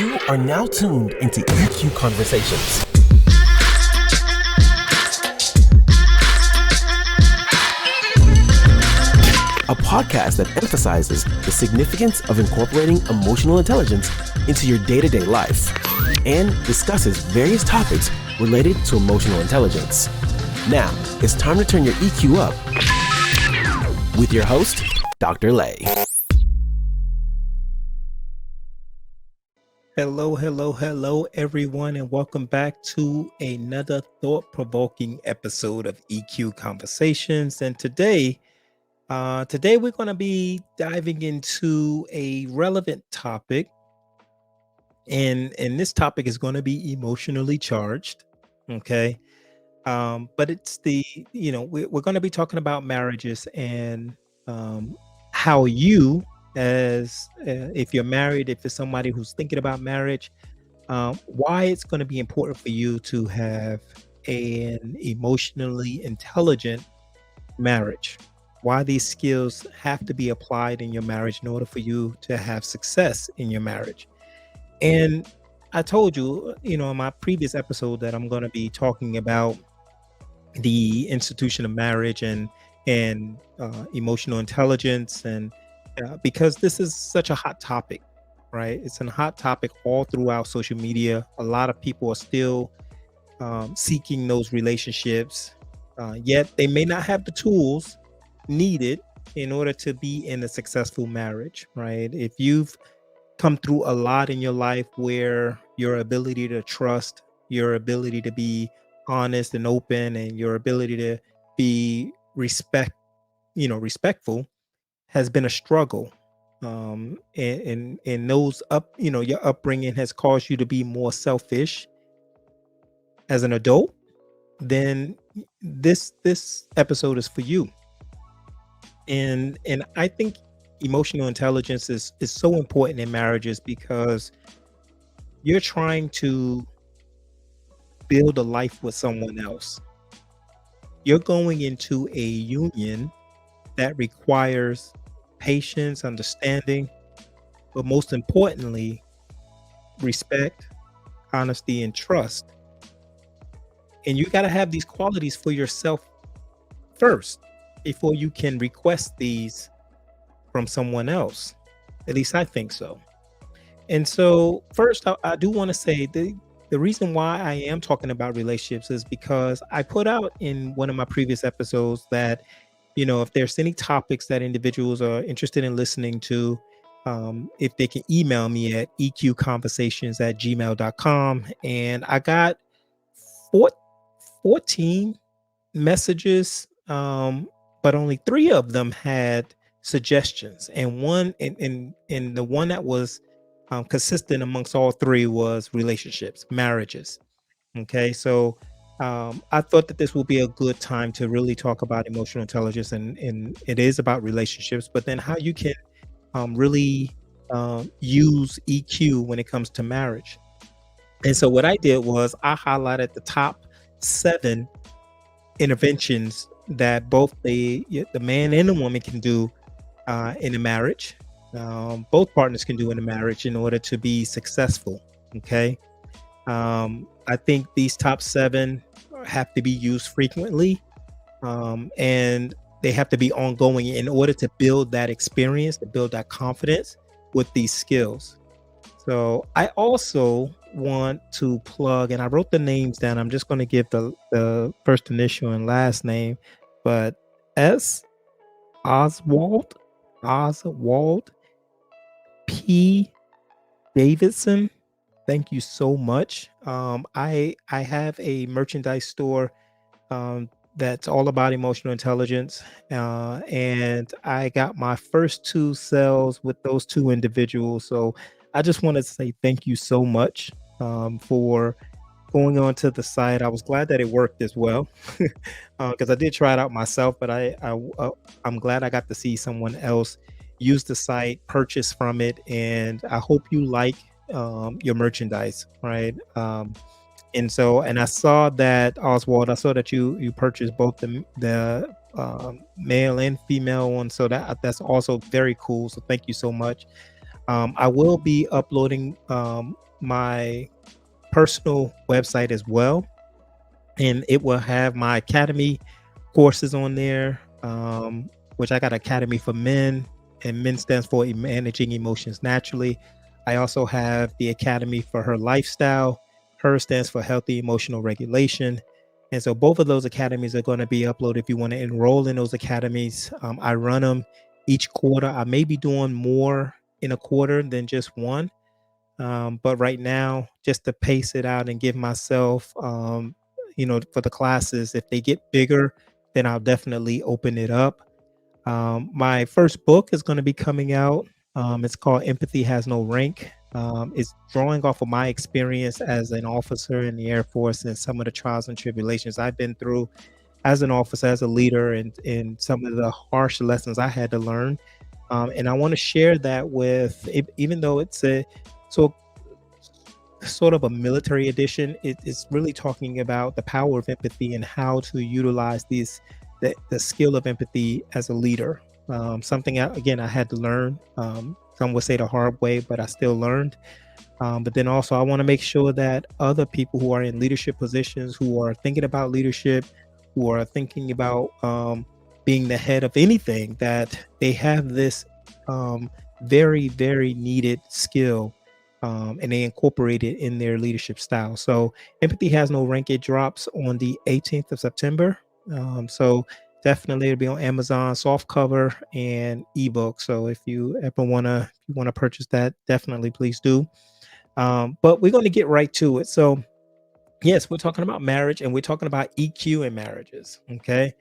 You are now tuned into EQ Conversations, a podcast that emphasizes the significance of incorporating emotional intelligence into your day-to-day life and discusses various topics related to emotional intelligence. Now, it's time to turn your EQ up with your host, Dr. Lay. Hello, everyone, and welcome back to another thought-provoking episode of EQ Conversations. And today we're going to be diving into a relevant topic, and this topic is going to be emotionally charged. Okay, but it's we're going to be talking about marriages and how you, as if you're married, if it's somebody who's thinking about marriage, why it's going to be important for you to have an emotionally intelligent marriage, why these skills have to be applied in your marriage in order for you to have success in your marriage. And I told you, in my previous episode that I'm going to be talking about the institution of marriage and emotional intelligence, and because this is such a hot topic, right? It's a hot topic all throughout social media. A lot of people are still seeking those relationships, yet they may not have the tools needed in order to be in a successful marriage, right? If you've come through a lot in your life where your ability to trust, your ability to be honest and open, and your ability to be respectful has been a struggle, and those your upbringing has caused you to be more selfish as an adult, then this episode is for you. And I think emotional intelligence is so important in marriages because you're trying to build a life with someone else. You're going into a union that requires patience, understanding, but most importantly, respect, honesty, and trust. And you got to have these qualities for yourself first before you can request these from someone else. At least I think so. And so first, I do want to say the reason why I am talking about relationships is because I put out in one of my previous episodes that, if there's any topics that individuals are interested in listening to, if they can email me at eqconversations@gmail.com. And I got 14 messages, but only 3 of them had suggestions, and the one that was consistent amongst all 3 was relationships, marriages. Okay, so I thought that this would be a good time to really talk about emotional intelligence, and it is about relationships, but then how you can really use EQ when it comes to marriage. And so what I did was I highlighted the top 7 interventions that both the man and the woman can do in a marriage. Both partners can do in a marriage in order to be successful. Okay. I think these top 7 have to be used frequently, and they have to be ongoing in order to build that experience, to build that confidence with these skills. So I also want to plug, and I wrote the names down. I'm just going to give the first initial and last name, but S. Oswald P. Davidson. Thank you so much. I have a merchandise store that's all about emotional intelligence, and I got my first 2 sales with those 2 individuals. So I just want to say thank you so much for going on to the site. I was glad that it worked as well, because I did try it out myself, but I'm glad I got to see someone else use the site, purchase from it, and I hope you like your merchandise, right? And I saw that, Oswald, I saw that you purchased both the male and female one, so that's also very cool. So thank you so much. I will be uploading my personal website as well, and it will have my academy courses on there, which I got Academy for Men, and Men stands for Managing Emotions Naturally. I also have the Academy for Her Lifestyle. Her stands for Healthy Emotional Regulation. And so both of those academies are going to be uploaded if you want to enroll in those academies. I run them each quarter. I may be doing more in a quarter than just one. But right now, just to pace it out and give myself, for the classes, if they get bigger, then I'll definitely open it up. My first book is going to be coming out. It's called Empathy Has No Rank. It's drawing off of my experience as an officer in the Air Force and some of the trials and tribulations I've been through as an officer, as a leader, and some of the harsh lessons I had to learn. And I want to share that with, even though it's a so sort of a military edition, it's really talking about the power of empathy and how to utilize the skill of empathy as a leader. Something again I had to learn. Some would say the hard way, but I still learned. But then also, I want to make sure that other people who are in leadership positions, who are thinking about leadership, who are thinking about being the head of anything, that they have this very, very needed skill, and they incorporate it in their leadership style. So, Empathy Has No Rank. It drops on the 18th of September. So definitely it'll be on Amazon soft cover and ebook. So if you ever wanna purchase that, definitely please do. But we're going to get right to it. So yes, we're talking about marriage and we're talking about EQ in marriages. Okay.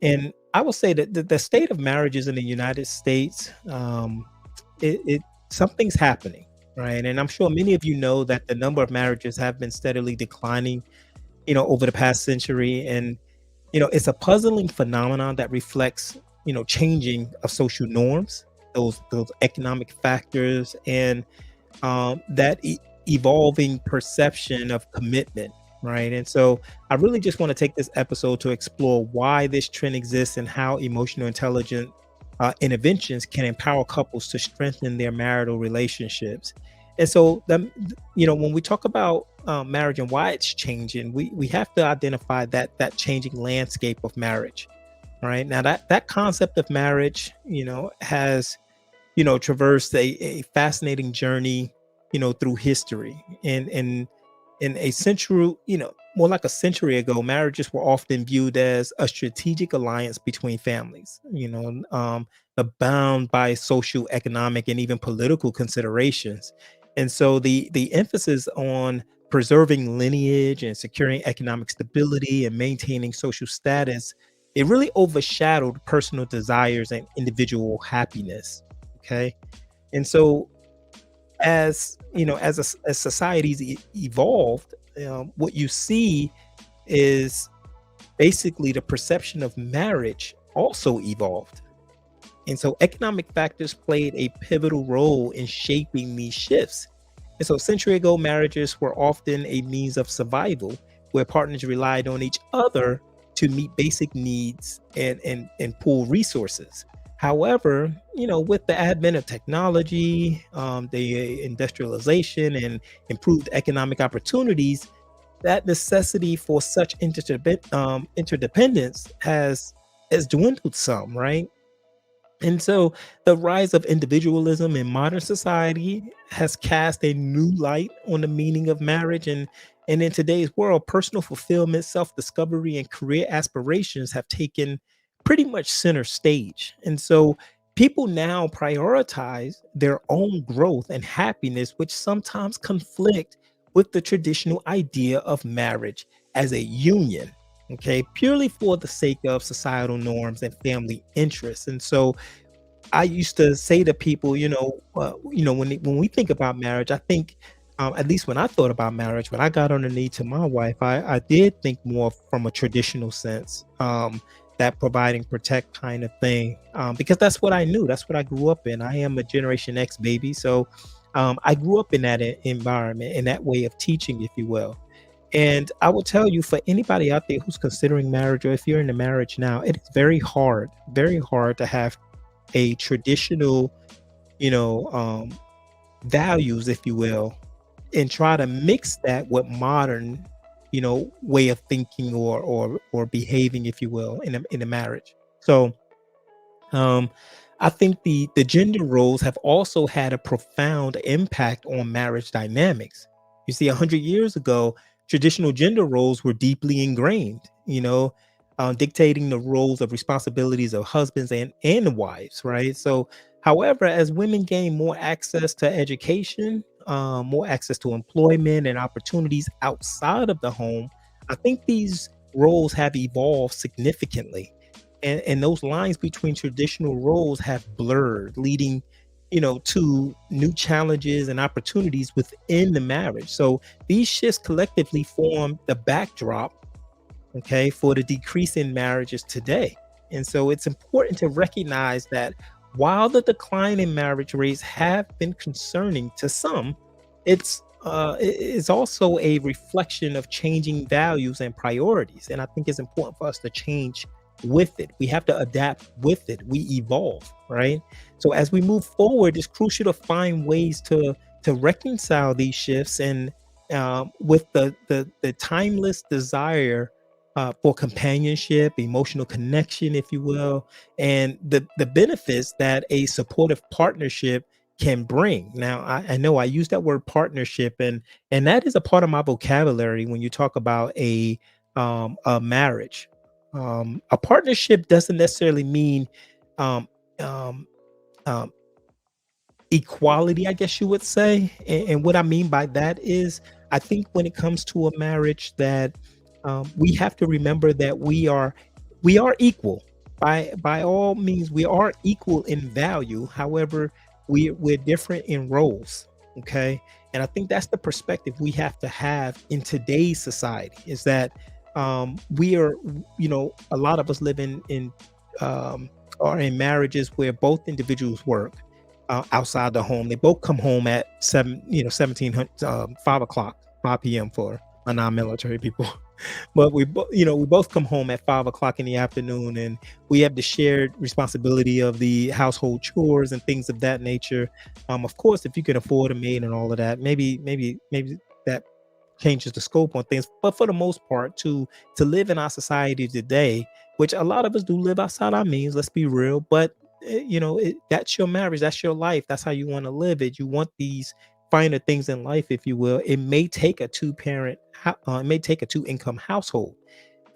And I will say that the state of marriages in the United States, it something's happening, right? And I'm sure many of you know that the number of marriages have been steadily declining, over the past century. And it's a puzzling phenomenon that reflects, changing of social norms, those economic factors, and that evolving perception of commitment, right? And so I really just want to take this episode to explore why this trend exists and how emotional intelligence interventions can empower couples to strengthen their marital relationships. And so, when we talk about marriage and why it's changing, we have to identify that changing landscape of marriage. Right now, that concept of marriage, has traversed a fascinating journey, through history. And in a century, more like a century ago, marriages were often viewed as a strategic alliance between families, bound by social, economic, and even political considerations. And so the emphasis on preserving lineage and securing economic stability and maintaining social status, it really overshadowed personal desires and individual happiness. Okay. And so as societies evolved, what you see is basically the perception of marriage also evolved. And so economic factors played a pivotal role in shaping these shifts. And so a century ago, marriages were often a means of survival where partners relied on each other to meet basic needs and pool resources. However, with the advent of technology, the industrialization and improved economic opportunities, that necessity for such interdependence has dwindled some, right? And so the rise of individualism in modern society has cast a new light on the meaning of marriage. And in today's world, personal fulfillment, self-discovery, and career aspirations have taken pretty much center stage. And so people now prioritize their own growth and happiness, which sometimes conflict with the traditional idea of marriage as a union. Okay, purely for the sake of societal norms and family interests. And so I used to say to people, when we think about marriage, I think, at least when I thought about marriage, when I got underneath to my wife, I did think more from a traditional sense, that providing protect kind of thing, because that's what I knew, that's what I grew up in. I am a Generation X baby, so I grew up in that environment, in that way of teaching, if you will. And I will tell you, for anybody out there who's considering marriage, or if you're in a marriage now, it is very hard to have a traditional, you know, um, values, if you will, and try to mix that with modern, way of thinking or behaving, if you will, in a marriage. So um, I think the gender roles have also had a profound impact on marriage dynamics. You see, 100 years ago, traditional gender roles were deeply ingrained. Dictating the roles of responsibilities of husbands and wives, right? So, however, as women gain more access to education, more access to employment and opportunities outside of the home, I think these roles have evolved significantly, and those lines between traditional roles have blurred, leading to new challenges and opportunities within the marriage. So these shifts collectively form the backdrop, okay, for the decrease in marriages today. And so it's important to recognize that while the decline in marriage rates have been concerning to some, it's also a reflection of changing values and priorities. And I think it's important for us to change with it. We have to adapt with it. We evolve, right? So as we move forward, it's crucial to find ways to reconcile these shifts and with the timeless desire for companionship, emotional connection, if you will, and the benefits that a supportive partnership can bring. Now, I know I use that word partnership, and that is a part of my vocabulary when you talk about a marriage. A partnership doesn't necessarily mean um, um, um, equality, I guess you would say. And what I mean by that is, I think when it comes to a marriage, that we have to remember that we are equal. By all means, we are equal in value. However, we're different in roles. Okay, and I think that's the perspective we have to have in today's society. Is that we are, a lot of us live in um, are in marriages where both individuals work outside the home. They both come home at 1700, 5 o'clock, 5 p.m. for a non-military people. But we both come home at 5 o'clock in the afternoon, and we have the shared responsibility of the household chores and things of that nature. Of course, if you can afford a maid and all of that, maybe that changes the scope on things. But for the most part, to live in our society today, which a lot of us do live outside our means, let's be real. But that's your marriage, that's your life, that's how you want to live it. You want these finer things in life, if you will. It may take a it may take a two income household.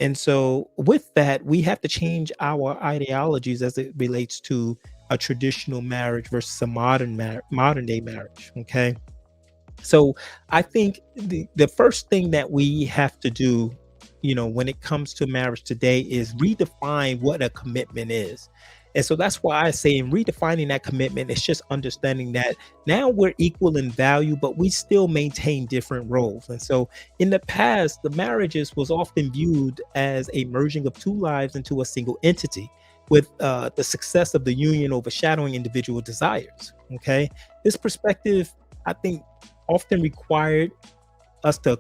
And so, with that, we have to change our ideologies as it relates to a traditional marriage versus a modern day marriage. Okay, so I think the first thing that we have to do, when it comes to marriage today, is redefine what a commitment is. And so that's why I say in redefining that commitment, it's just understanding that now we're equal in value, but we still maintain different roles. And so in the past, the marriages was often viewed as a merging of two lives into a single entity, with the success of the union overshadowing individual desires. Okay. This perspective, I think, often required us to,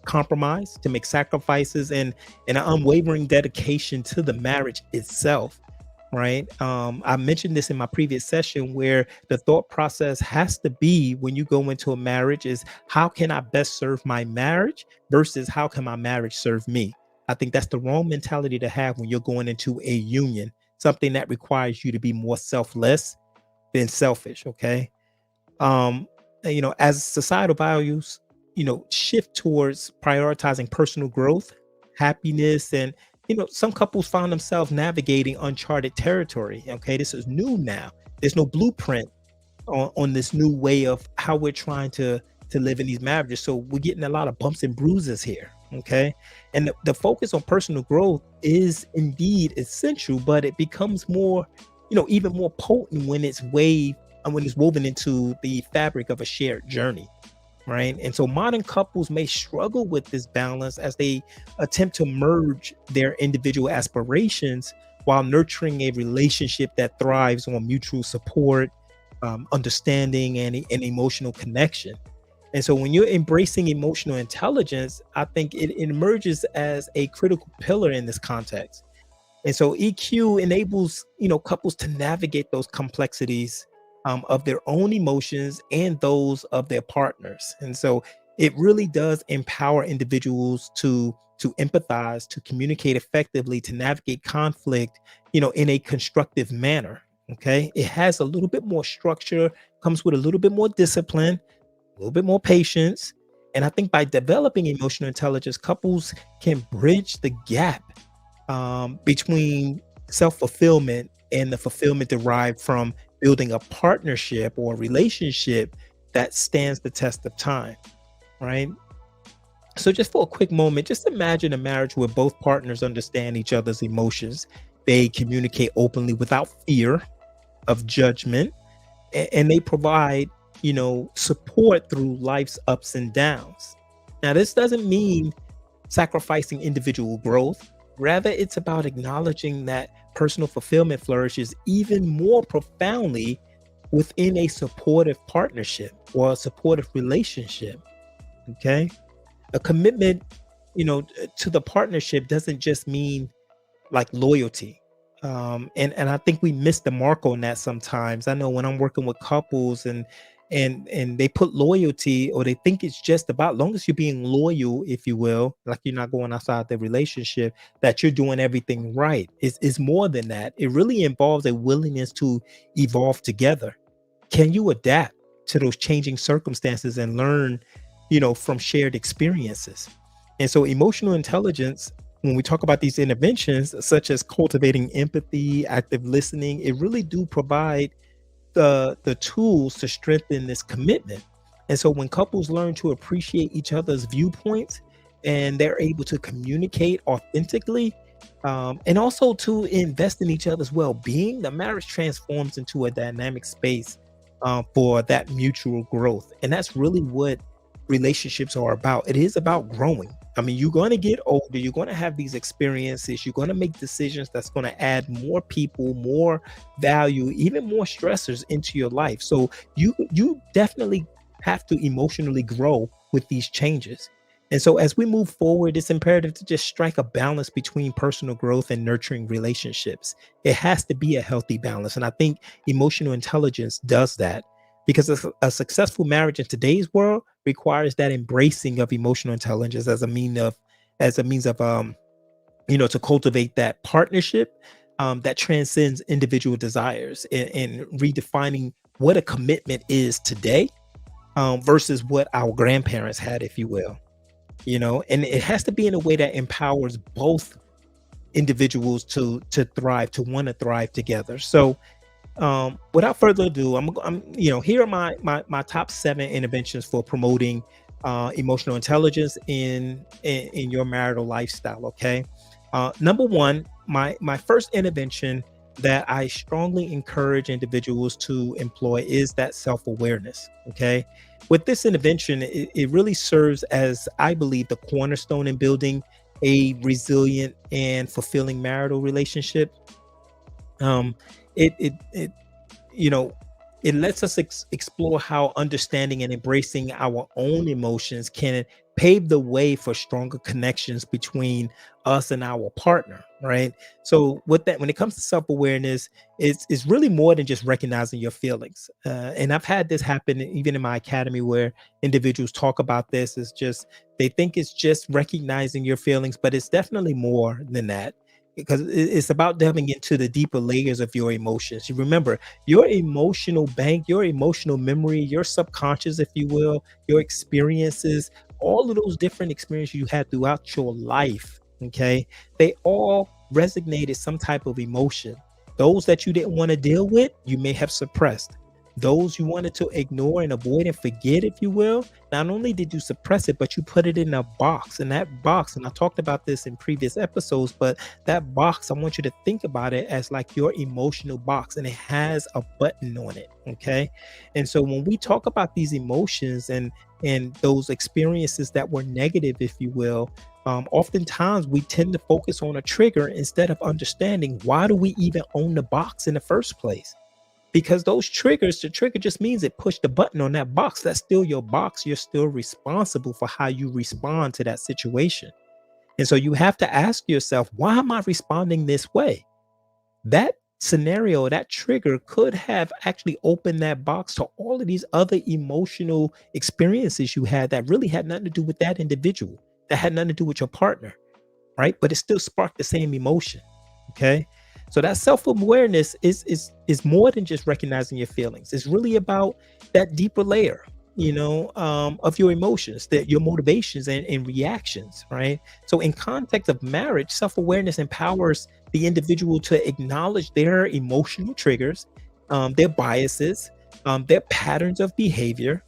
compromise, to make sacrifices, and an unwavering dedication to the marriage itself. Right. I mentioned this in my previous session, where the thought process has to be when you go into a marriage is, how can I best serve my marriage versus how can my marriage serve me? I think that's the wrong mentality to have when you're going into a union, something that requires you to be more selfless than selfish. Okay. As societal values, shift towards prioritizing personal growth, happiness, and some couples find themselves navigating uncharted territory. Okay, this is new now. There's no blueprint on this new way of how we're trying to live in these marriages. So we're getting a lot of bumps and bruises here. Okay, and the focus on personal growth is indeed essential, but it becomes more, even more potent when it's woven into the fabric of a shared journey, right? And so modern couples may struggle with this balance as they attempt to merge their individual aspirations while nurturing a relationship that thrives on mutual support, understanding, and emotional connection. And so when you're embracing emotional intelligence, I think it emerges as a critical pillar in this context. And so EQ enables, couples to navigate those complexities of their own emotions and those of their partners. And so it really does empower individuals to empathize, to communicate effectively, to navigate conflict, in a constructive manner. Okay. It has a little bit more structure, comes with a little bit more discipline, a little bit more patience. And I think by developing emotional intelligence, couples can bridge the gap between self fulfillment and the fulfillment derived from building a partnership or a relationship that stands the test of time, right? So, just for a quick moment, just imagine a marriage where both partners understand each other's emotions. They communicate openly without fear of judgment, and they provide, support through life's ups and downs. Now, this doesn't mean sacrificing individual growth. Rather, it's about acknowledging that personal fulfillment flourishes even more profoundly within a supportive partnership or a supportive relationship. Okay. A commitment, to the partnership doesn't just mean like loyalty. And I think we miss the mark on that sometimes. I know when I'm working with couples and they put loyalty, or they think it's just about, long as you're being loyal, if you will, like you're not going outside the relationship, that you're doing everything right. It's more than that. It really involves a willingness to evolve together. Can you adapt to those changing circumstances and learn, from shared experiences? And so emotional intelligence, when we talk about these interventions, such as cultivating empathy, active listening, it really do provide the tools to strengthen this commitment. And so when couples learn to appreciate each other's viewpoints and they're able to communicate authentically, and also to invest in each other's well-being, the marriage transforms into a dynamic space for that mutual growth. And that's really what relationships are about. It is about growing. I mean, you're going to get older, you're going to have these experiences, you're going to make decisions that's going to add more people, more value, even more stressors into your life. So you definitely have to emotionally grow with these changes. And so as we move forward, it's imperative to just strike a balance between personal growth and nurturing relationships. It has to be a healthy balance. And I think emotional intelligence does that, because a successful marriage in today's world requires that embracing of emotional intelligence as a means of to cultivate that partnership that transcends individual desires, and redefining what a commitment is today versus what our grandparents had, if you will. And it has to be in a way that empowers both individuals to thrive, to want to thrive together. So without further ado, here are my top 7 interventions for promoting emotional intelligence in your marital lifestyle. Okay. Number one, my first intervention that I strongly encourage individuals to employ is that self-awareness. Okay. With this intervention, it really serves as, I believe, the cornerstone in building a resilient and fulfilling marital relationship. Um, it you know, it lets us explore how understanding and embracing our own emotions can pave the way for stronger connections between us and our partner, right? So, with that, when it comes to self awareness, it's really more than just recognizing your feelings. And I've had this happen even in my academy, where individuals talk about this. It's just, they think it's just recognizing your feelings, but it's definitely more than that, because it's about delving into the deeper layers of your emotions. You remember, your emotional bank, your emotional memory, your subconscious, if you will, your experiences, all of those different experiences you had throughout your life, okay, they all resonated some type of emotion. Those that you didn't want to deal with, you may have suppressed. Those you wanted to ignore and avoid and forget, if you will, not only did you suppress it, but you put it in a box. And that box, and I talked about this in previous episodes, but that box, I want you to think about it as like your emotional box, and it has a button on it. Okay. And so when we talk about these emotions and those experiences that were negative, if you will, oftentimes we tend to focus on a trigger instead of understanding, why do we even own the box in the first place? Because those triggers, the trigger just means it pushed the button on that box. That's still your box. You're still responsible for how you respond to that situation. And so you have to ask yourself, why am I responding this way? That scenario, that trigger could have actually opened that box to all of these other emotional experiences you had that really had nothing to do with that individual, that had nothing to do with your partner, right? But it still sparked the same emotion. Okay. So that self-awareness is more than just recognizing your feelings. It's really about that deeper layer, of your emotions, that your motivations and reactions, right? So in context of marriage, self-awareness empowers the individual to acknowledge their emotional triggers, their biases, their patterns of behavior,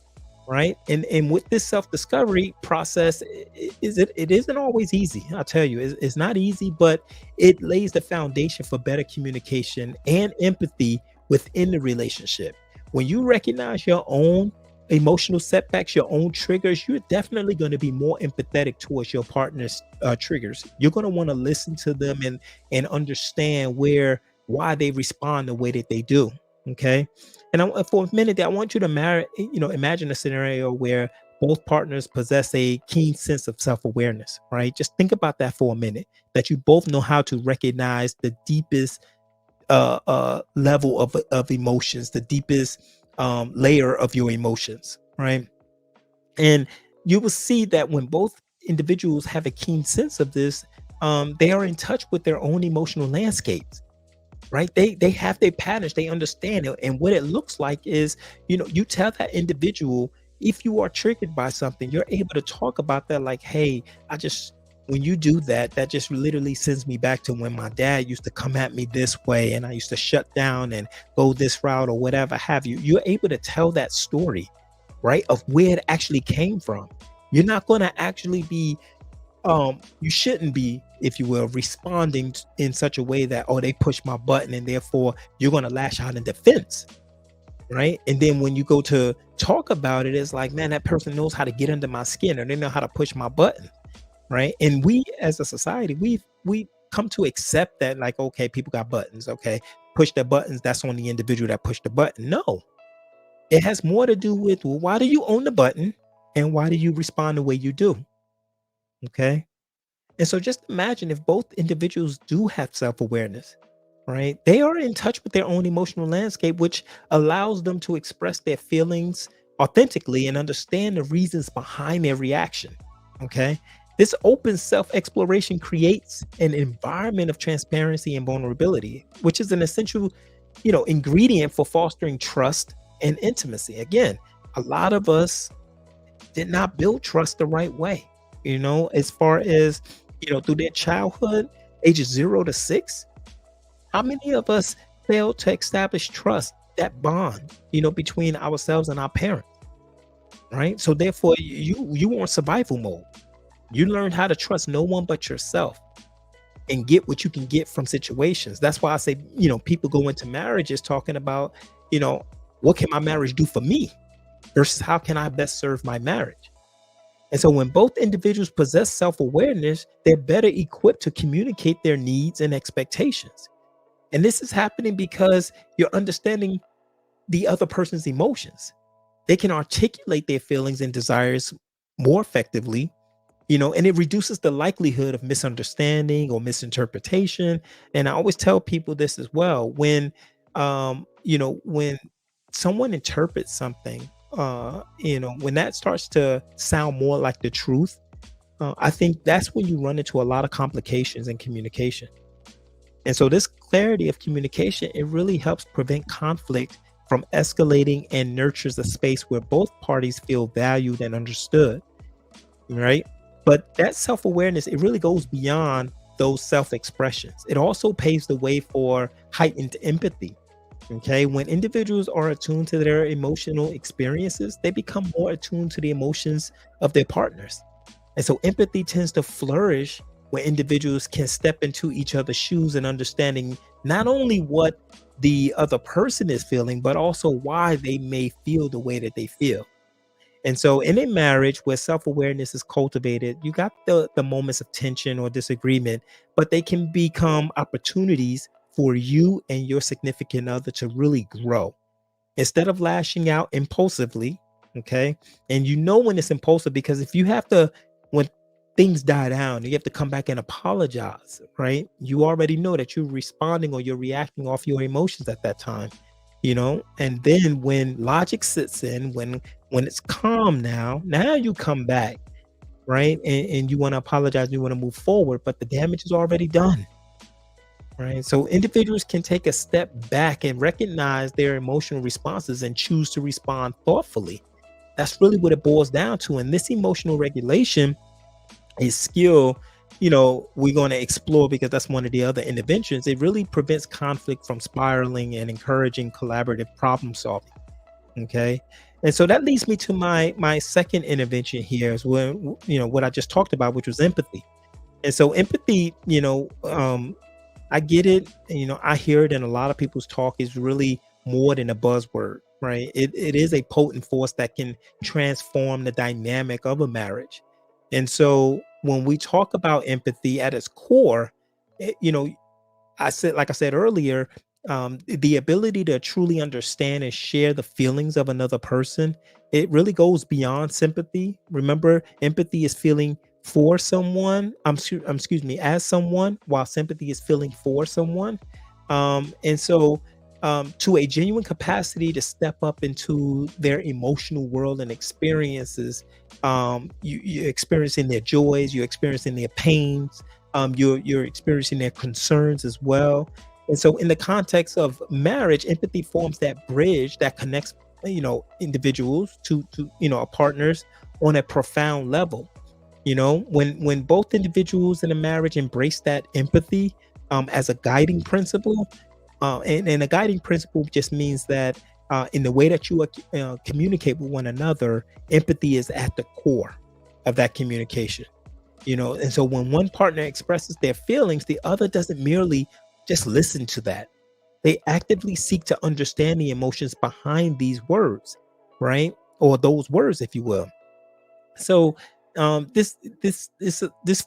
right? And with this self-discovery process, it isn't always easy. I'll tell you, it's not easy, but it lays the foundation for better communication and empathy within the relationship. When you recognize your own emotional setbacks, your own triggers, you're definitely going to be more empathetic towards your partner's triggers. You're going to want to listen to them and understand why they respond the way that they do. Okay. And for a minute, there, I want you to imagine a scenario where both partners possess a keen sense of self-awareness, right? Just think about that for a minute, that you both know how to recognize the deepest level of emotions, the deepest layer of your emotions, right? And you will see that when both individuals have a keen sense of this, they are in touch with their own emotional landscapes, right? They have their patterns, they understand it. And what it looks like is, you tell that individual, if you are triggered by something, you're able to talk about that like, hey, I just when you do that, that just literally sends me back to when my dad used to come at me this way and I used to shut down and go this route or whatever have you. You're able to tell that story, right? Of where it actually came from. You're not going to actually be you shouldn't be, if you will, responding in such a way that, oh, they pushed my button and therefore you're going to lash out in defense, right? And then when you go to talk about it, it's like, man, that person knows how to get under my skin, or they know how to push my button, right? And we as a society, we come to accept that, like, okay, people got buttons, okay, push their buttons, that's on the individual that pushed the button. No, it has more to do with, well, why do you own the button and why do you respond the way you do? Okay. And so just imagine if both individuals do have self-awareness, right? They are in touch with their own emotional landscape, which allows them to express their feelings authentically and understand the reasons behind their reaction. Okay. This open self-exploration creates an environment of transparency and vulnerability, which is an essential, ingredient for fostering trust and intimacy. Again, a lot of us did not build trust the right way, as far as, through their childhood, ages 0 to 6. How many of us failed to establish trust, that bond, between ourselves and our parents, right? So therefore, you were on survival mode. You learned how to trust no one but yourself and get what you can get from situations. That's why I say, people go into marriages talking about, you know, what can my marriage do for me versus how can I best serve my marriage? And so when both individuals possess self-awareness, they're better equipped to communicate their needs and expectations. And this is happening because you're understanding the other person's emotions. They can articulate their feelings and desires more effectively, and it reduces the likelihood of misunderstanding or misinterpretation. And I always tell people this as well. When someone interprets something, when that starts to sound more like the truth, I think that's when you run into a lot of complications in communication. And so this clarity of communication, it really helps prevent conflict from escalating and nurtures a space where both parties feel valued and understood, right? But that self-awareness, it really goes beyond those self-expressions. It also paves the way for heightened empathy. Okay, when individuals are attuned to their emotional experiences, they become more attuned to the emotions of their partners. And so empathy tends to flourish when individuals can step into each other's shoes and understanding not only what the other person is feeling, but also why they may feel the way that they feel. And so in a marriage where self-awareness is cultivated, you got the moments of tension or disagreement, but they can become opportunities for you and your significant other to really grow. Instead of lashing out impulsively, okay? And when it's impulsive, because if you have to when things die down. You have to come back and apologize, right? You already know that you're responding or you're reacting off your emotions at that time, And then when logic sits in, when it's calm now you come back, right? And you want to apologize, you want to move forward, but the damage is already done. Right. So individuals can take a step back and recognize their emotional responses and choose to respond thoughtfully. That's really what it boils down to. And this emotional regulation is skill, we're going to explore because that's one of the other interventions. It really prevents conflict from spiraling and encouraging collaborative problem solving. Okay. And so that leads me to my second intervention here is when, what I just talked about, which was empathy. And so empathy, I get it. I hear it in a lot of people's talk is really more than a buzzword, right? It is a potent force that can transform the dynamic of a marriage. And so when we talk about empathy at its core, it, you know, like I said earlier, the ability to truly understand and share the feelings of another person, it really goes beyond sympathy. Remember, empathy is feeling for someone. Excuse me, as someone, while sympathy is feeling for someone. And so, to a genuine capacity to step up into their emotional world and experiences, you're experiencing their joys, you're experiencing their pains, you're experiencing their concerns as well. And so in the context of marriage, empathy forms that bridge that connects, individuals to partners on a profound level. When both individuals in a marriage embrace that empathy as a guiding principle, and a guiding principle just means that in the way that you communicate with one another, empathy is at the core of that communication. And so when one partner expresses their feelings, the other doesn't merely just listen to that. They actively seek to understand the emotions behind these words, right? Or those words, if you will. So this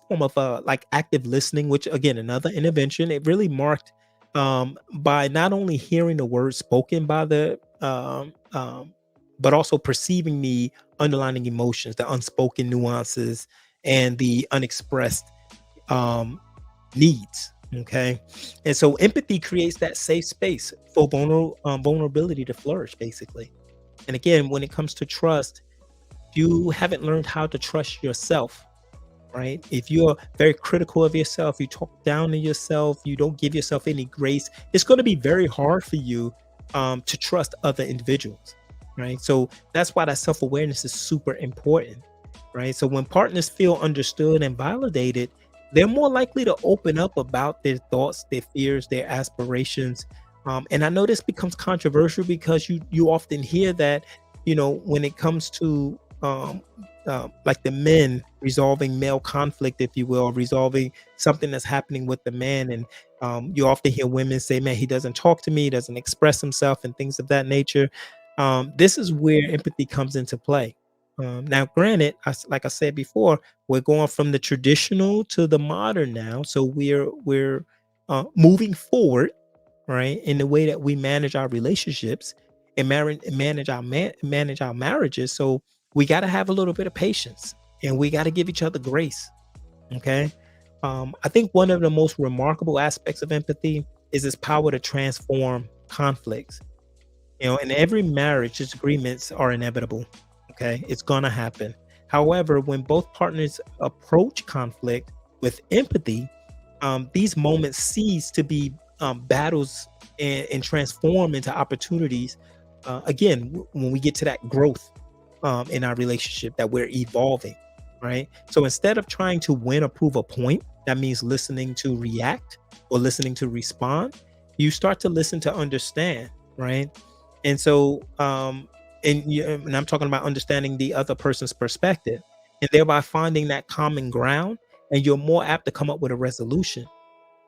form of like active listening, which again another intervention, it really marked by not only hearing the words spoken by the but also perceiving the underlying emotions, the unspoken nuances, and the unexpressed um, needs. Okay, and so empathy creates that safe space for vulnerability to flourish, basically. And again, when it comes to trust, you haven't learned how to trust yourself, right? If you're very critical of yourself, you talk down to yourself, you don't give yourself any grace, it's going to be very hard for you to trust other individuals, right? So that's why that self awareness is super important, right? So when partners feel understood and validated, they're more likely to open up about their thoughts, their fears, their aspirations. And I know this becomes controversial because you often hear that, when it comes to like the men resolving male conflict, if you will, resolving something that's happening with the man. And you often hear women say, man, he doesn't talk to me, he doesn't express himself, and things of that nature. This is where empathy comes into play. Now, granted, like I said before, we're going from the traditional to the modern now. So we're moving forward, right, in the way that we manage our relationships and manage our marriages. So we got to have a little bit of patience and we got to give each other grace. Okay. I think one of the most remarkable aspects of empathy is its power to transform conflicts. In every marriage, disagreements are inevitable. Okay. It's going to happen. However, when both partners approach conflict with empathy, these moments cease to be battles and transform into opportunities. Again, when we get to that growth in our relationship, that we're evolving, right? So instead of trying to win or prove a point, that means listening to react or listening to respond, you start to listen to understand, right? And so, and I'm talking about understanding the other person's perspective and thereby finding that common ground, and you're more apt to come up with a resolution,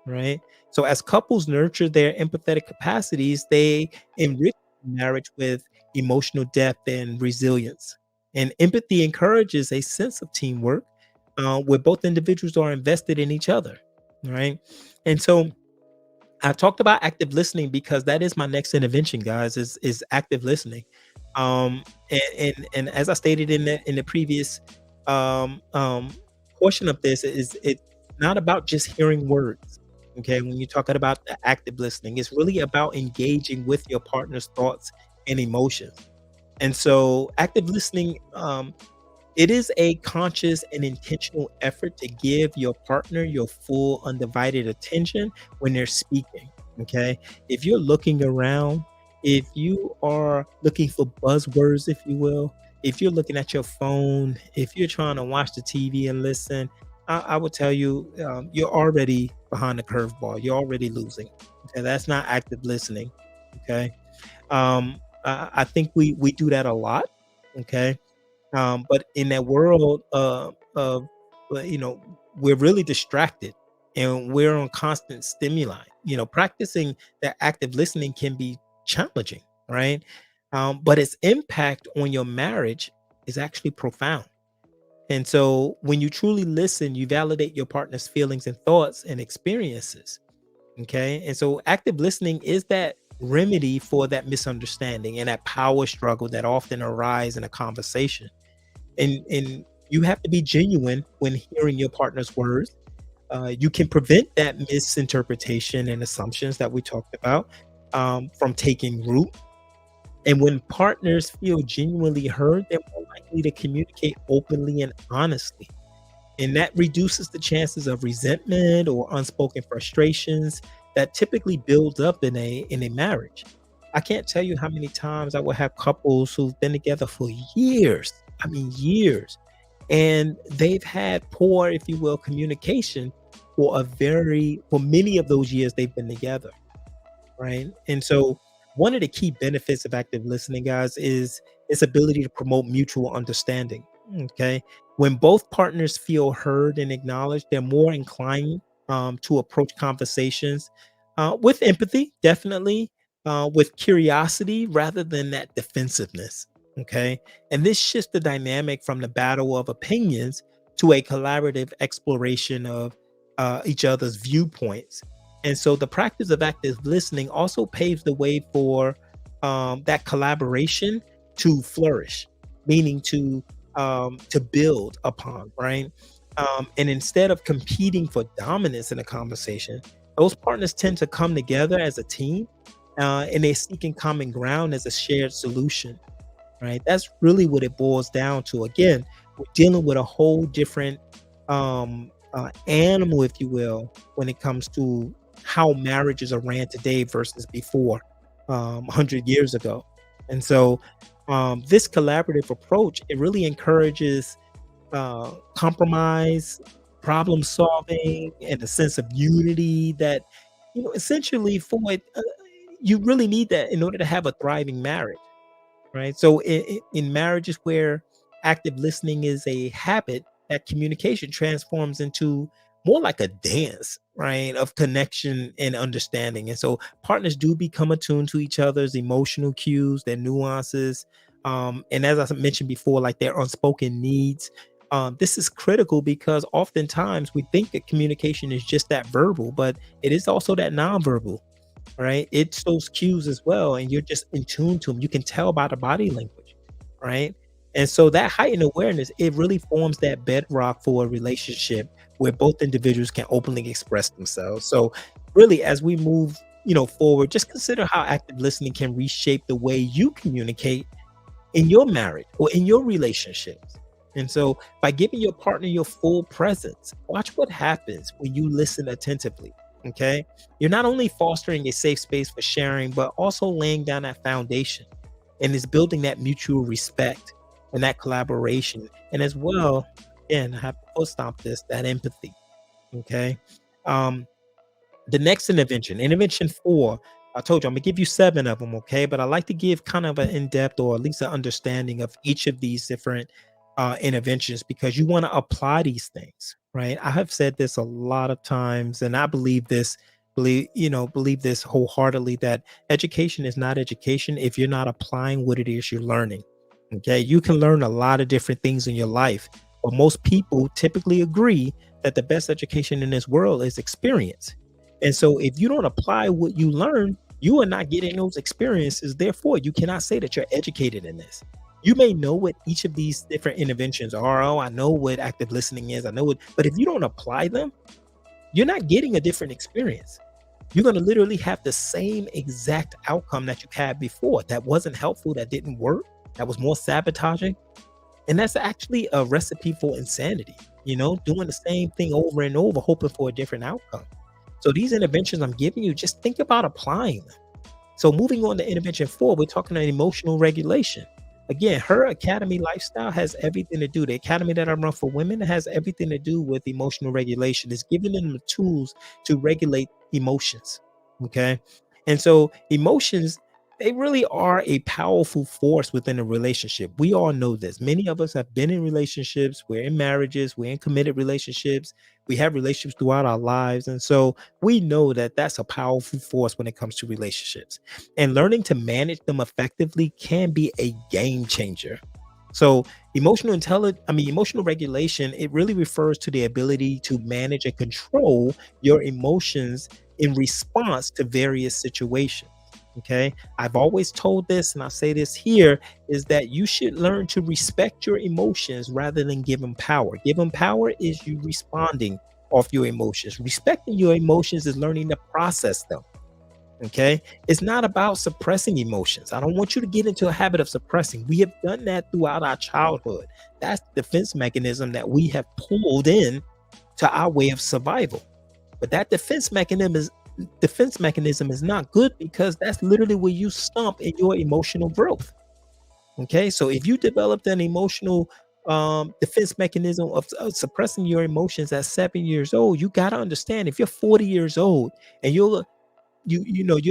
right? So as couples nurture their empathetic capacities, they enrich marriage with emotional depth and resilience. And empathy encourages a sense of teamwork where both individuals are invested in each other, right? And so I talked about active listening because that is my next intervention, guys, is active listening. And as I stated in the previous um, um, portion of this is it's not about just hearing words. Okay, when you're talking about the active listening, it's really about engaging with your partner's thoughts and emotions. And so, active listening, it is a conscious and intentional effort to give your partner your full undivided attention when they're speaking. Okay. If you're looking around, if you are looking for buzzwords, if you will, if you're looking at your phone, if you're trying to watch the TV and listen, I would tell you, you're already behind the curveball. You're already losing. Okay. That's not active listening. Okay. I think we do that a lot. Okay, but in that world of, you know, we're really distracted and we're on constant stimuli. Practicing that active listening can be challenging, right? But its impact on your marriage is actually profound. And so when you truly listen, you validate your partner's feelings and thoughts and experiences. Okay. And so active listening is that remedy for that misunderstanding and that power struggle that often arise in a conversation. And you have to be genuine when hearing your partner's words. You can prevent that misinterpretation and assumptions that we talked about from taking root. And when partners feel genuinely heard, they're more likely to communicate openly and honestly. And that reduces the chances of resentment or unspoken frustrations that typically build up in a marriage. I can't tell you how many times I will have couples who've been together for years. I mean years. And they've had poor, if you will, communication for many of those years they've been together, right? And so one of the key benefits of active listening, guys, is its ability to promote mutual understanding. Okay. When both partners feel heard and acknowledged, they're more inclined to approach conversations with empathy, definitely, with curiosity rather than that defensiveness. Okay. And this shifts the dynamic from the battle of opinions to a collaborative exploration of each other's viewpoints. And so the practice of active listening also paves the way for that collaboration to flourish, meaning to build upon, right? And instead of competing for dominance in a conversation, those partners tend to come together as a team, and they're seeking common ground as a shared solution, right? That's really what it boils down to. Again, we're dealing with a whole different animal, if you will, when it comes to how marriages are ran today versus before, 100 years ago. And so, this collaborative approach, it really encourages compromise, problem solving, and a sense of unity that, essentially for it, you really need that in order to have a thriving marriage, right? So in marriages where active listening is a habit, that communication transforms into more like a dance, right, of connection and understanding. And so partners do become attuned to each other's emotional cues, their nuances, and as I mentioned before, like their unspoken needs. This is critical because oftentimes we think that communication is just that verbal, but it is also that nonverbal, right? It's those cues as well, and you're just in tune to them. You can tell by the body language, right? And so that heightened awareness, it really forms that bedrock for a relationship where both individuals can openly express themselves. So really, as we move, forward, just consider how active listening can reshape the way you communicate in your marriage or in your relationships. And so by giving your partner your full presence, watch what happens when you listen attentively. Okay. You're not only fostering a safe space for sharing, but also laying down that foundation and is building that mutual respect and that collaboration. And as well, and I have to full stop this, that empathy. Okay. Um, the next intervention 4, I told you I'm gonna give you 7 of them, okay? But I like to give kind of an in-depth or at least an understanding of each of these different interventions because you want to apply these things, right? I have said this a lot of times, and I believe this wholeheartedly that education is not education if you're not applying what it is you're learning. Okay, you can learn a lot of different things in your life, but most people typically agree that the best education in this world is experience. And so if you don't apply what you learn, you are not getting those experiences. Therefore, you cannot say that you're educated in this. You may know what each of these different interventions are. Oh, I know what active listening is. I know it. But if you don't apply them, you're not getting a different experience. You're going to literally have the same exact outcome that you had before that wasn't helpful, that didn't work, that was more sabotaging. And that's actually a recipe for insanity, doing the same thing over and over, hoping for a different outcome. So these interventions I'm giving you, just think about applying them. So moving on to intervention 4, we're talking about emotional regulation. Again, her academy lifestyle has everything to do. The academy that I run for women has everything to do with emotional regulation. It's giving them the tools to regulate emotions. Okay. And so emotions, they really are a powerful force within a relationship. We all know this. Many of us have been in relationships, we're in marriages, we're in committed relationships, we have relationships throughout our lives. And so we know that that's a powerful force when it comes to relationships. And learning to manage them effectively can be a game changer. So emotional regulation, it really refers to the ability to manage and control your emotions in response to various situations. Okay. I've always told this, and I say this here, is that you should learn to respect your emotions rather than give them power. Give them power is you responding off your emotions. Respecting your emotions is learning to process them. Okay. It's not about suppressing emotions. I don't want you to get into a habit of suppressing. We have done that throughout our childhood. That's the defense mechanism that we have pulled in to our way of survival. But that defense mechanism is not good, because that's literally where you stump in your emotional growth. Okay. So if you developed an emotional defense mechanism of suppressing your emotions at 7 years old, you got to understand, if you're 40 years old and you're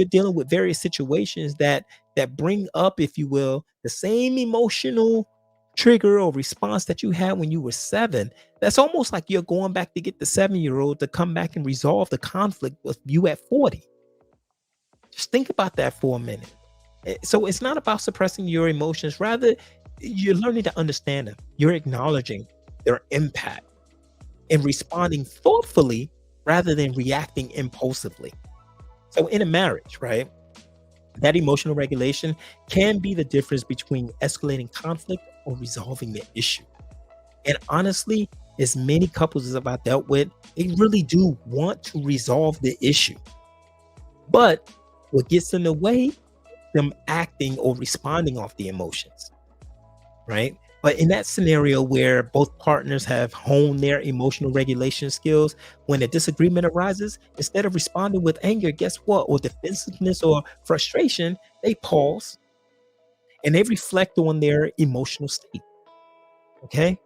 dealing with various situations that bring up, if you will, the same emotional trigger or response that you had when you were 7, that's almost like you're going back to get the 7-year-old to come back and resolve the conflict with you at 40. Just think about that for a minute. So it's not about suppressing your emotions, rather you're learning to understand them, you're acknowledging their impact and responding thoughtfully rather than reacting impulsively. So in a marriage, right, that emotional regulation can be the difference between escalating conflict or resolving the issue. And honestly, as many couples as I've dealt with, they really do want to resolve the issue. But what gets in the way, them acting or responding off the emotions, right? But in that scenario where both partners have honed their emotional regulation skills, when a disagreement arises, instead of responding with anger, guess what? Or defensiveness or frustration, they pause and they reflect on their emotional state. Okay.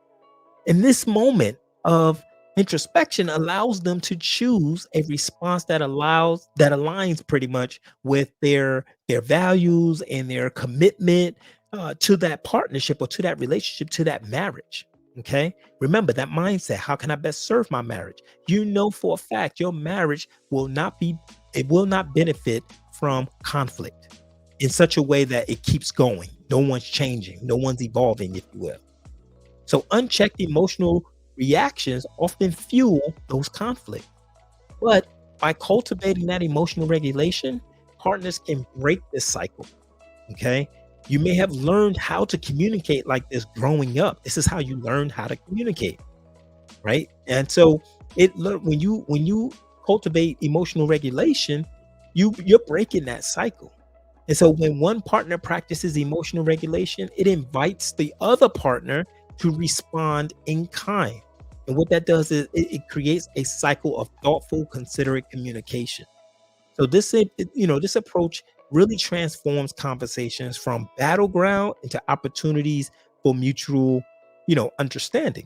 And this moment of introspection allows them to choose a response that aligns pretty much with their values and their commitment to that partnership or to that relationship, to that marriage. Okay. Remember that mindset. How can I best serve my marriage? You know for a fact your marriage will not benefit from conflict in such a way that it keeps going. No one's changing, no one's evolving, if you will. So unchecked emotional reactions often fuel those conflicts. But by cultivating that emotional regulation, partners can break this cycle. Okay. You may have learned how to communicate like this growing up. This is how you learned how to communicate. Right. And so when you cultivate emotional regulation, you're breaking that cycle. And so when one partner practices emotional regulation, it invites the other partner to respond in kind. And what that does is it creates a cycle of thoughtful, considerate communication. So this approach really transforms conversations from battleground into opportunities for mutual, understanding.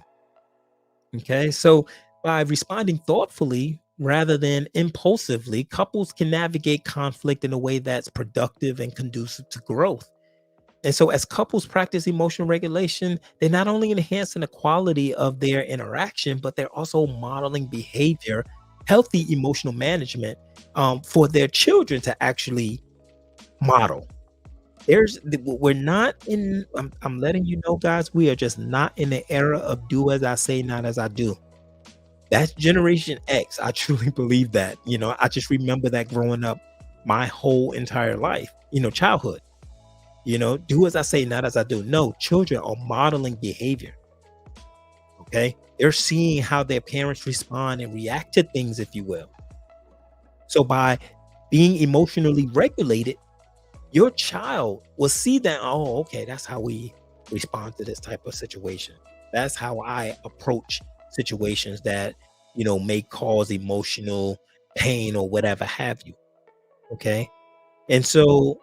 Okay. So by responding thoughtfully rather than impulsively, couples can navigate conflict in a way that's productive and conducive to growth. And so, as couples practice emotional regulation, they're not only enhancing the quality of their interaction, but they're also modeling healthy emotional management for their children to actually model. We're not in, I'm letting you know, guys, we are just not in the era of do as I say, not as I do. That's Generation X. I truly believe that. I just remember that growing up my whole entire life, childhood. Do as I say, not as I do. No, children are modeling behavior. Okay. They're seeing how their parents respond and react to things, if you will. So by being emotionally regulated, your child will see that, oh, okay, that's how we respond to this type of situation. That's how I approach situations that, may cause emotional pain or whatever have you. Okay. And so,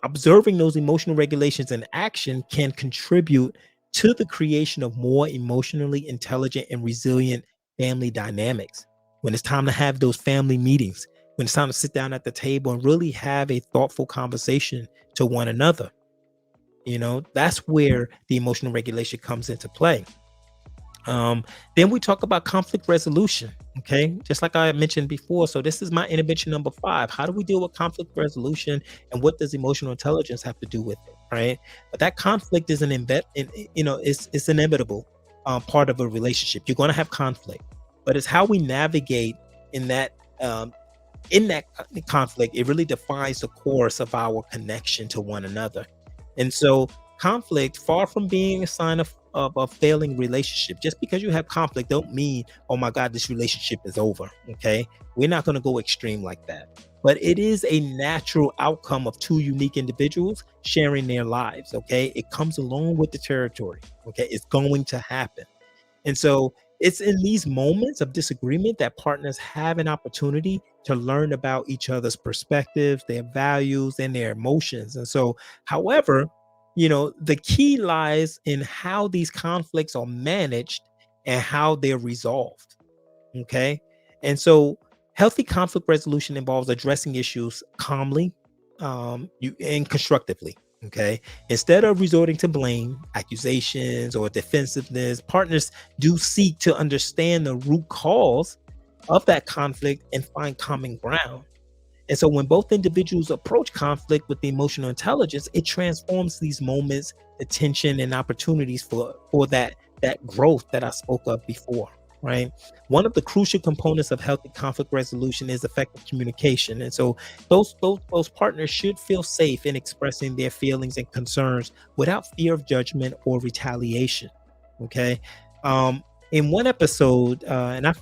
observing those emotional regulations in action can contribute to the creation of more emotionally intelligent and resilient family dynamics. When it's time to have those family meetings, when it's time to sit down at the table and really have a thoughtful conversation to one another, that's where the emotional regulation comes into play. Then we talk about conflict resolution. Okay. Just like I mentioned before. So this is my intervention number 5. How do we deal with conflict resolution and what does emotional intelligence have to do with it? Right. But that conflict is it's inevitable part of a relationship. You're going to have conflict, but it's how we navigate in that, um, conflict. It really defines the course of our connection to one another. And so conflict, far from being a sign of a failing relationship, just because you have conflict don't mean, oh my God, this relationship is over. Okay. We're not going to go extreme like that. But it is a natural outcome of two unique individuals sharing their lives. Okay. It comes along with the territory. Okay. It's going to happen. And so it's in these moments of disagreement that partners have an opportunity to learn about each other's perspectives, their values, and their emotions. And so, however, the key lies in how these conflicts are managed and how they're resolved. Okay. And so healthy conflict resolution involves addressing issues calmly, and constructively. Okay. Instead of resorting to blame, accusations, or defensiveness, partners do seek to understand the root cause of that conflict and find common ground. And so when both individuals approach conflict with the emotional intelligence, it transforms these moments, the tension and opportunities for that growth that I spoke of before. Right. One of the crucial components of healthy conflict resolution is effective communication. And so those partners should feel safe in expressing their feelings and concerns without fear of judgment or retaliation. Okay. In one episode, and I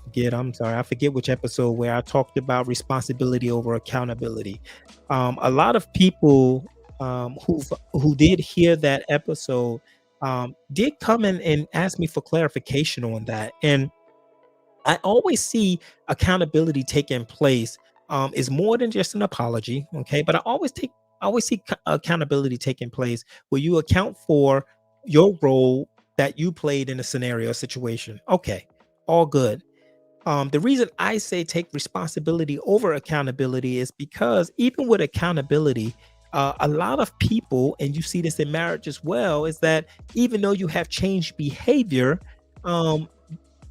forget which episode, where I talked about responsibility over accountability. A lot of people who did hear that episode did come in and ask me for clarification on that. And I always see accountability taking place is more than just an apology, okay? But I always see accountability taking place where you account for your role that you played in a scenario or situation. Okay, all good. The reason I say take responsibility over accountability is because even with accountability, a lot of people, and you see this in marriage as well, is that even though you have changed behavior, um,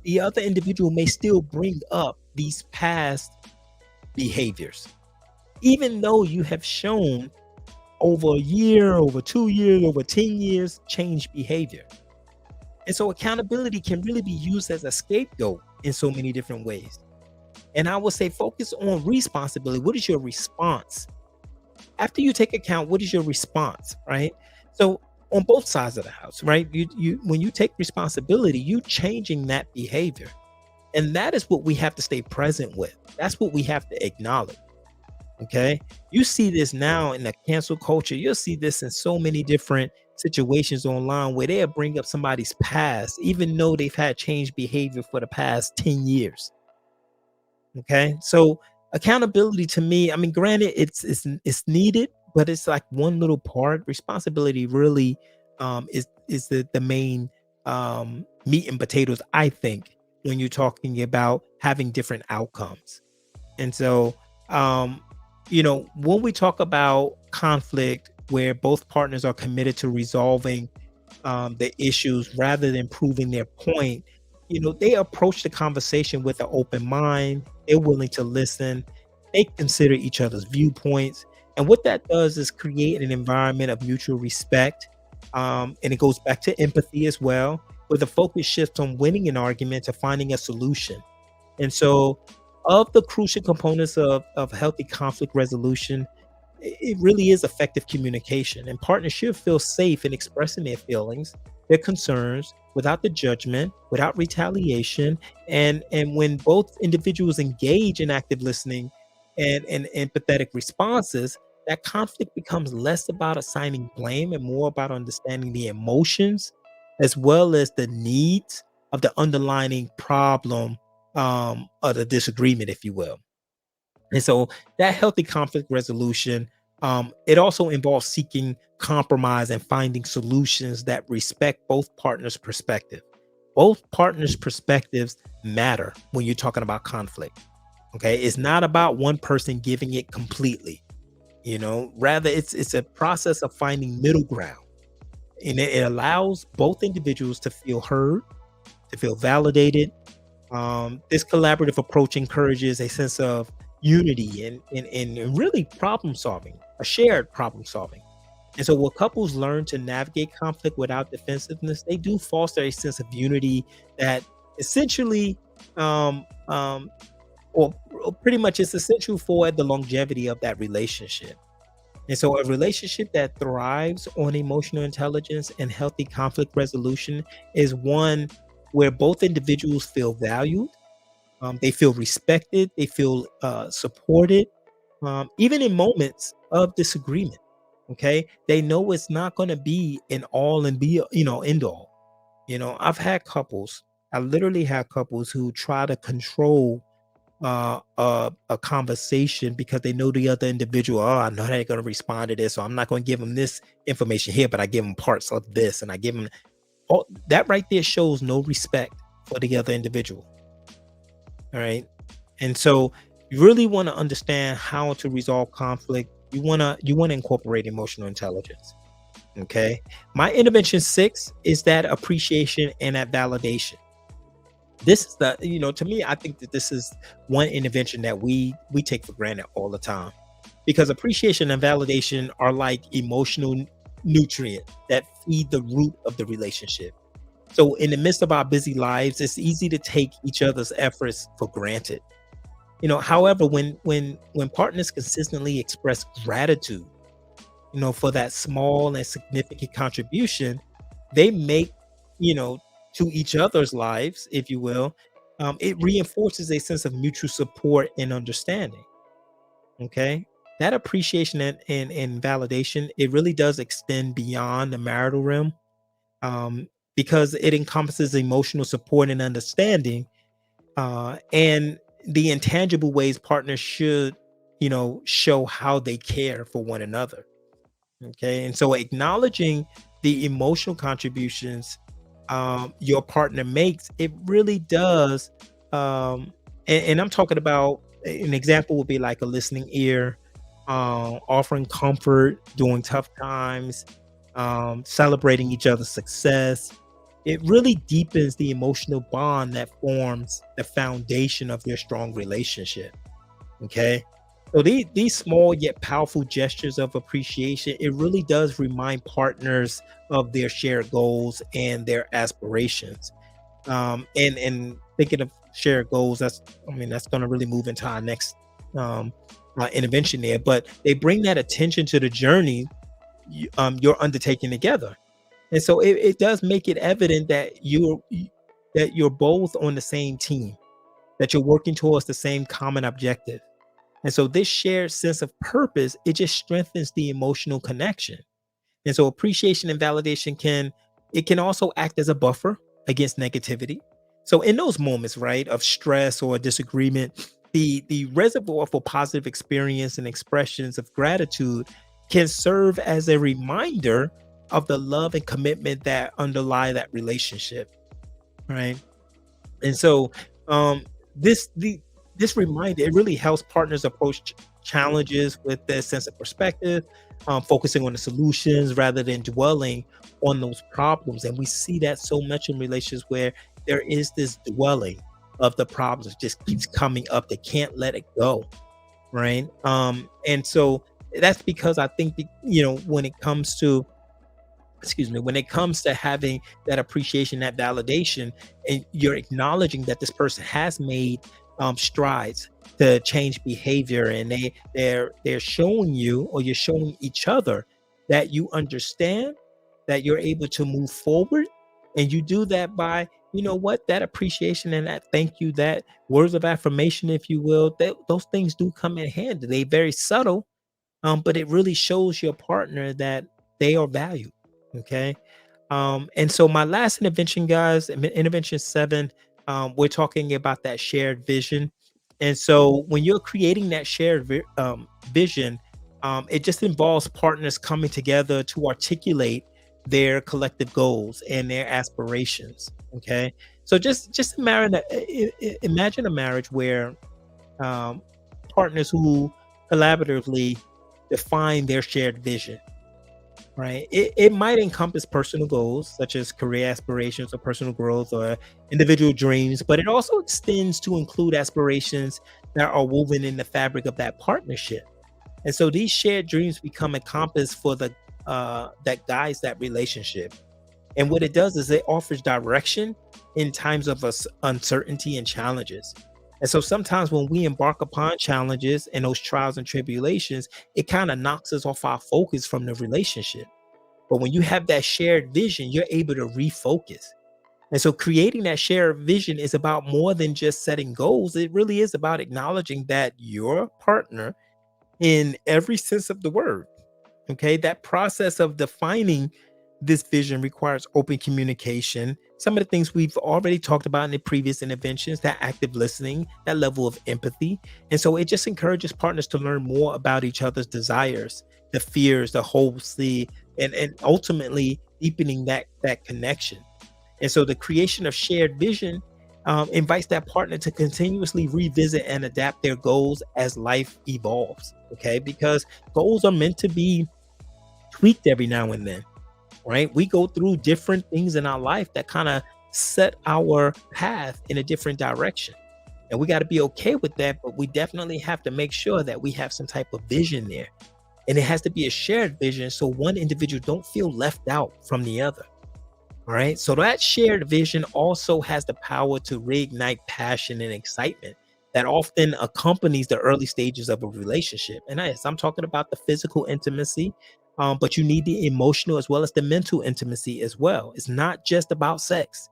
the other individual may still bring up these past behaviors, even though you have shown over a year, over 2 years, over 10 years, change behavior. And so accountability can really be used as a scapegoat in so many different ways. And I would say focus on responsibility. What is your response? After you take account, what is your response, right? So on both sides of the house, right? You when you take responsibility, you changing that behavior. And that is what we have to stay present with. That's what we have to acknowledge. Okay. You see this now in the cancel culture. You'll see this in so many different situations online where they'll bring up somebody's past, even though they've had changed behavior for the past 10 years. Okay. So accountability to me, I mean, granted, it's needed, but it's like one little part. Responsibility really is the main meat and potatoes, I think, when you're talking about having different outcomes. And so, um, when we talk about conflict where both partners are committed to resolving the issues rather than proving their point, they approach the conversation with an open mind. They're willing to listen. They consider each other's viewpoints. And what that does is create an environment of mutual respect. And it goes back to empathy as well, where the focus shifts from winning an argument to finding a solution. And so, of the crucial components of healthy conflict resolution, it really is effective communication, and partners should feel safe in expressing their feelings, their concerns, without the judgment, without retaliation. And when both individuals engage in active listening and empathetic responses, that conflict becomes less about assigning blame and more about understanding the emotions as well as the needs of the underlying problem, of the disagreement, if you will. And so that healthy conflict resolution, it also involves seeking compromise and finding solutions that respect both partners' perspective. Both partners' perspectives matter when you're talking about conflict. Okay. It's not about one person giving it completely, rather it's a process of finding middle ground. And it allows both individuals to feel heard, to feel validated. This collaborative approach encourages a sense of unity and really problem solving, a shared problem solving. And so, when couples learn to navigate conflict without defensiveness, they do foster a sense of unity that essentially, um, um, or pretty much, is essential for the longevity of that relationship. And so, a relationship that thrives on emotional intelligence and healthy conflict resolution is one where both individuals feel valued, they feel respected, they feel supported, even in moments of disagreement. Okay, they know it's not going to be an all and be end all. I've had couples. I literally had couples who try to control a conversation because they know the other individual. Oh, I know they're going to respond to this, so I'm not going to give them this information here, but I give them parts of this, and I give them all that. Right there shows no respect for the other individual. All right. And so you really want to understand how to resolve conflict. You want to incorporate emotional intelligence. Okay. My intervention 6 is that appreciation and that validation. This is to me, I think that this is one intervention that we take for granted all the time, because appreciation and validation are like emotional nutrient that feed the root of the relationship. So in the midst of our busy lives, it's easy to take each other's efforts for granted. However, when partners consistently express gratitude, for that small and significant contribution they make, you know, to each other's lives, if you will, it reinforces a sense of mutual support and understanding. Okay. That appreciation and validation, it really does extend beyond the marital realm, um, because it encompasses emotional support and understanding, and the intangible ways partners should, show how they care for one another. Okay. And so acknowledging the emotional contributions your partner makes, it really does. Um, and I'm talking about an example would be like a listening ear, offering comfort during tough times, celebrating each other's success. It really deepens the emotional bond that forms the foundation of your strong relationship. Okay. So these small yet powerful gestures of appreciation, it really does remind partners of their shared goals and their aspirations. And thinking of shared goals, that's going to really move into our next um, intervention there. But they bring that attention to the journey you're undertaking together, and so it does make it evident that you're both on the same team, that you're working towards the same common objective. And so this shared sense of purpose, it just strengthens the emotional connection. And so appreciation and validation can also act as a buffer against negativity. So in those moments, right, of stress or disagreement, the reservoir for positive experience and expressions of gratitude can serve as a reminder of the love and commitment that underlie that relationship, right? And so, um, this the this reminder, it really helps partners approach challenges with that sense of perspective, focusing on the solutions rather than dwelling on those problems. And we see that so much in relationships where there is this dwelling of the problems that just keeps coming up. They can't let it go, right? And so that's because I think that, when it comes to, excuse me, when it comes to having that appreciation, that validation, and you're acknowledging that this person has made strides to change behavior, and they're showing you, or you're showing each other, that you understand, that you're able to move forward. And you do that by, that appreciation and that thank you, that words of affirmation, if you will. Those things do come in handy. They very subtle, but it really shows your partner that they are valued. Okay. And so my last intervention, guys, intervention 7, we're talking about that shared vision. And so when you're creating that shared vision, it just involves partners coming together to articulate their collective goals and their aspirations. Okay. So just imagine a marriage where um, partners who collaboratively define their shared vision. Right. It might encompass personal goals such as career aspirations or personal growth or individual dreams, but it also extends to include aspirations that are woven in the fabric of that partnership. And so these shared dreams become a compass for the that guides that relationship. And what it does is it offers direction in times of uncertainty and challenges. And so sometimes when we embark upon challenges and those trials and tribulations, it kind of knocks us off our focus from the relationship. But when you have that shared vision, you're able to refocus. And so creating that shared vision is about more than just setting goals. It really is about acknowledging that your partner, in every sense of the word, okay, that process of defining this vision requires open communication. Some of the things we've already talked about in the previous interventions, that active listening, that level of empathy. And so it just encourages partners to learn more about each other's desires, the fears, the hopes, and ultimately deepening that connection. And so the creation of shared vision invites that partner to continuously revisit and adapt their goals as life evolves. Okay, because goals are meant to be tweaked every now and then, right? We go through different things in our life that kind of set our path in a different direction. And we got to be okay with that, but we definitely have to make sure that we have some type of vision there. And it has to be a shared vision so one individual don't feel left out from the other. All right. So that shared vision also has the power to reignite passion and excitement that often accompanies the early stages of a relationship. And yes, I'm talking about the physical intimacy, but you need the emotional as well as the mental intimacy as well. It's not just about sex.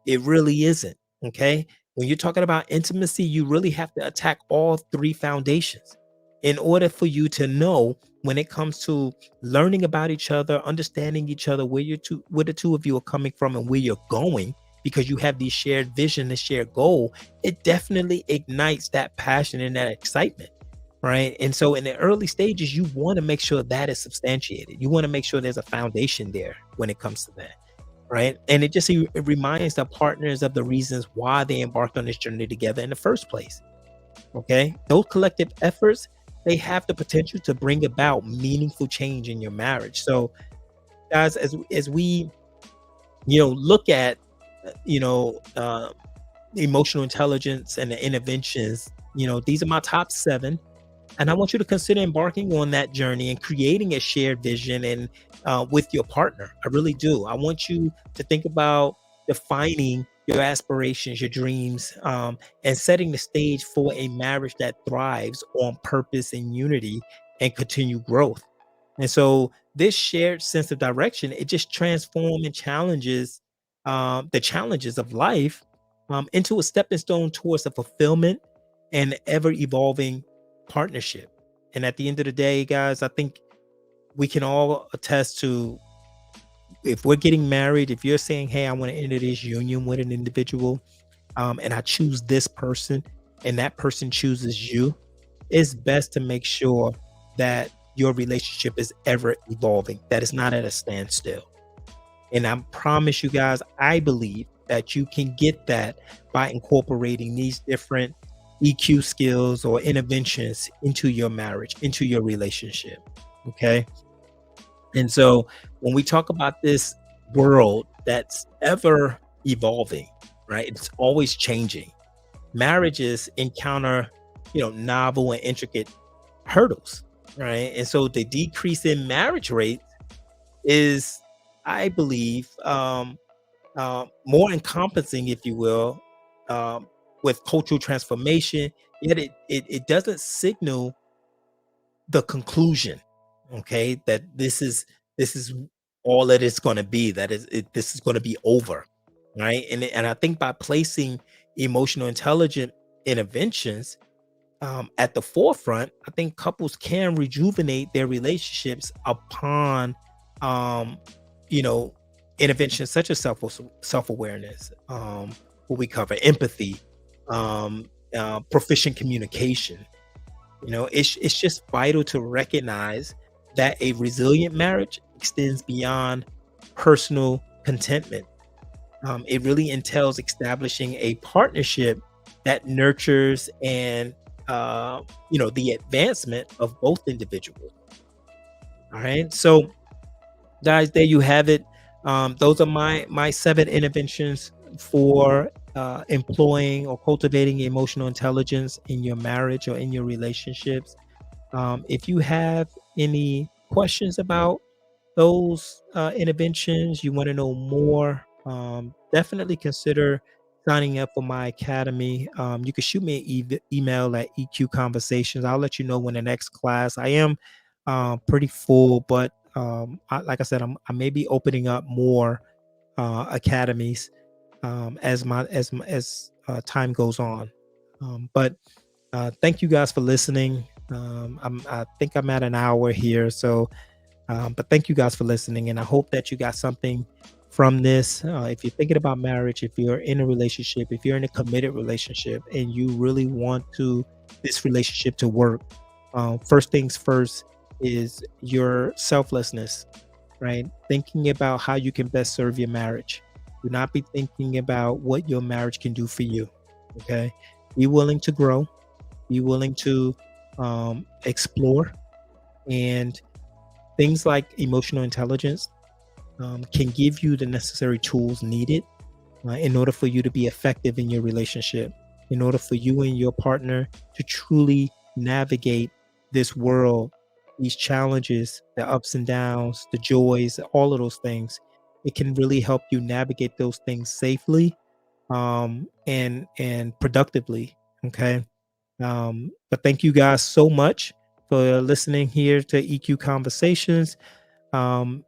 It really isn't. Okay. When you're talking about intimacy, you really have to attack all three foundations in order for you to know, when it comes to learning about each other, understanding each other, where the two of you are coming from and where you're going, because you have these shared vision, this shared goal. It definitely ignites that passion and that excitement. Right. And so in the early stages, you want to make sure that is substantiated. You want to make sure there's a foundation there when it comes to that. Right. And it reminds the partners of the reasons why they embarked on this journey together in the first place. Okay. Those collective efforts, they have the potential to bring about meaningful change in your marriage. So, guys, as we, look at, you know, uh, emotional intelligence and the interventions, these are my top 7. And I want you to consider embarking on that journey and creating a shared vision and with your partner. I really do. I want you to think about defining your aspirations, your dreams, and setting the stage for a marriage that thrives on purpose and unity and continued growth. And so this shared sense of direction, it just transforms and challenges the challenges of life into a stepping stone towards the fulfillment and ever evolving partnership. And at the end of the day, guys, I think we can all attest to, if we're getting married, if you're saying, hey, I want to enter this union with an individual, and I choose this person and that person chooses you, it's best to make sure that your relationship is ever evolving, that it's not at a standstill. And I promise you guys, I believe that you can get that by incorporating these different EQ skills or interventions into your marriage, into your relationship. Okay. And so when we talk about this world that's ever evolving, right? It's always changing. Marriages encounter, novel and intricate hurdles, right? And so the decrease in marriage rate is, I believe, more encompassing, if you will, um, with cultural transformation, yet it doesn't signal the conclusion. Okay, that this is all that it's going to be. That is it, this is going to be over, right? And I think by placing emotional intelligent interventions at the forefront, I think couples can rejuvenate their relationships upon, um, you know, interventions such as self awareness, what we cover, empathy, proficient communication. It's just vital to recognize that a resilient marriage extends beyond personal contentment. It really entails establishing a partnership that nurtures and the advancement of both individuals. All right, so guys, there you have it. Those are my 7 interventions for employing or cultivating emotional intelligence in your marriage or in your relationships. If you have any questions about those interventions, you want to know more, definitely consider signing up for my academy. You can shoot me an email at EQ Conversations. I'll let you know when the next class. I am pretty full, but like I said, I may be opening up more academies as time goes on. But thank you guys for listening. I think I'm at an hour here, so but thank you guys for listening, and I hope that you got something from this. If you're thinking about marriage, if you're in a relationship, if you're in a committed relationship, and you really want this relationship to work, first things first is your selflessness, right? Thinking about how you can best serve your marriage. Do not be thinking about what your marriage can do for you. Okay, be willing to grow, be willing to explore, and things like emotional intelligence can give you the necessary tools needed in order for you to be effective in your relationship, in order for you and your partner to truly navigate this world, these challenges, the ups and downs, the joys, all of those things. It can really help you navigate those things safely and productively. Okay. But thank you guys so much for listening here to EQ Conversations.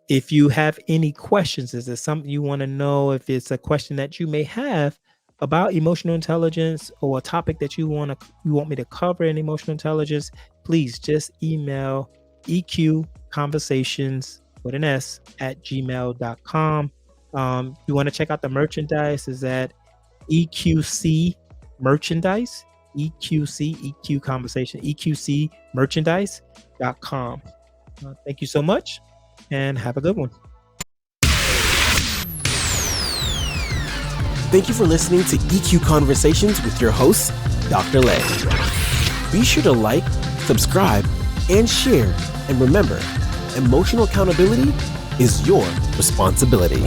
If you have any questions, is there something you want to know? If it's a question that you may have about emotional intelligence or a topic that you want me to cover in emotional intelligence, please just email eqconversations with an S at gmail.com. You want to check out the merchandise is at EQC merchandise, EQ conversation, EQC merchandise.com. Thank you so much and have a good one. Thank you for listening to EQ Conversations with your host, Dr. Lay. Be sure to like, subscribe, and share. And remember, emotional accountability is your responsibility.